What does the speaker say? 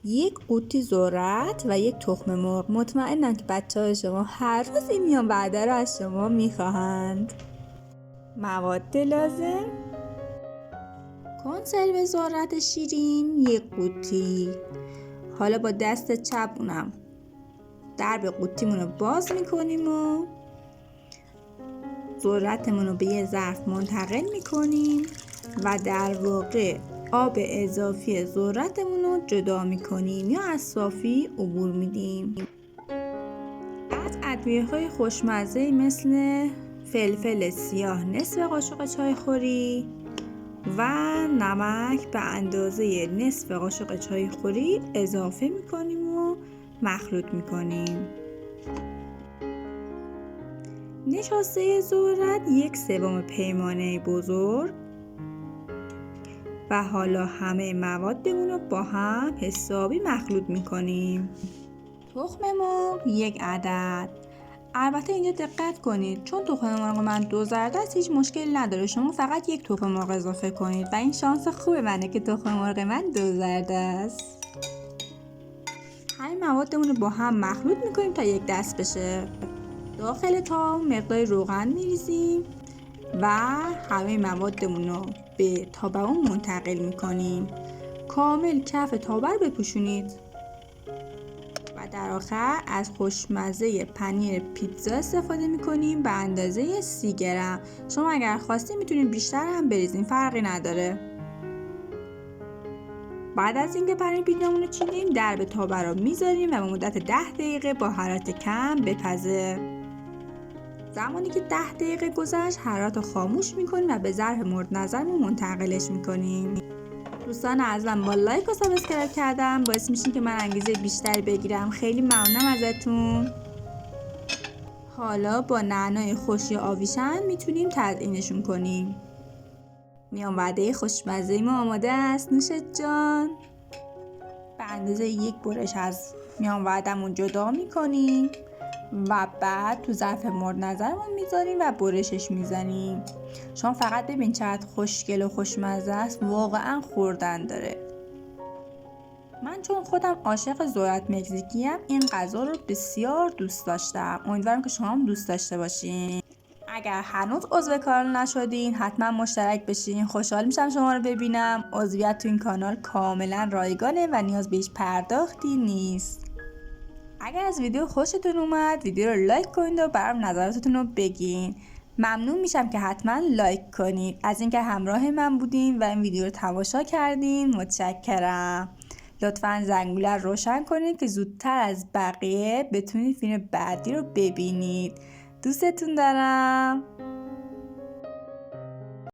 یک قوطی ذرت و یک تخم مرغ. مطمئنم که بچه‌های شما هر روز این میان وعده رو از شما میخواهند. مواد لازم: کنسرو ذرت شیرین یک قوطی. حالا با دست چپ درب قوطیمون رو باز میکنیم و ذرتمون رو به یه ظرف منتقل میکنیم و در واقع آب اضافی ذرتمون رو جدا میکنیم یا از صافی عبور میدیم. از ادویه‌های خوشمزه مثل فلفل سیاه نصف قاشق چایخوری و نمک به اندازه نصف قاشق چایخوری اضافه میکنیم و مخلوط میکنیم. نشاسته ذرت 1/3 پیمانه بزرگ و حالا همه موادمون رو با هم حسابی مخلوط میکنیم. تخم مرغ 1 عدد. البته اینجا دقت کنید چون تخم مرغ من 2 ذره است هیچ مشکلی نداره، شما فقط 1 تخم مرغ اضافه کنید و این شانس خوب منه که تخم مرغ من 2 ذره است. همه موادمون رو با هم مخلوط میکنیم تا یک دست بشه. داخل تاول مقدار روغن میریزیم و همه موادمون رو به تابمون منتقل میکنیم. کامل کف تابه رو بپوشونید و در آخر از خوشمزه پنیر پیتزا استفاده میکنیم به اندازه 30 گرم. شما اگر خواستین میتونید بیشتر هم بریزین، فرقی نداره. بعد از اینکه پنیر پیتزامون رو چیدیم درب تابه رو میذاریم و به مدت 10 دقیقه با حرارت کم بپزه. زمانی که 10 دقیقه گذشت حرارت رو خاموش میکنیم و به ظرف مورد نظرمون منتقلش میکنیم. دوستان عزیزم با لایک و سابسکرایب کردم باعث میشین که من انگیزه بیشتری بگیرم. خیلی ممنونم ازتون. حالا با نعنای خوش یا آویشن میتونیم تزیینشون کنیم. میان وعده خوشمزه ما آماده است. نوش جان. به اندازه 1 برش از میان وعدمون جدا میکنیم و بعد تو ظرف مورد نظرمون میذاریم و برشش میزنیم. شما فقط ببین چقدر خوشگل و خوشمزه است، واقعا خوردن داره. من چون خودم عاشق ذرت مکزیکی ام این غذا رو بسیار دوست داشتم. امیدوارم که شما هم دوست داشته باشین. اگر هنوز عضو کانال نشدین حتما مشترک بشین. خوشحال میشم شما رو ببینم. عضویت تو این کانال کاملا رایگانه و نیاز به هیچ پرداختی نیست. اگر از ویدیو خوشتون اومد ویدیو رو لایک کنید و برام نظراتتون رو بگین. ممنون میشم که حتما لایک کنید. از اینکه همراه من بودین و این ویدیو رو تماشا کردین متشکرم. لطفا زنگوله رو روشن کنید که زودتر از بقیه بتونید فیلم بعدی رو ببینید. دوستتون دارم.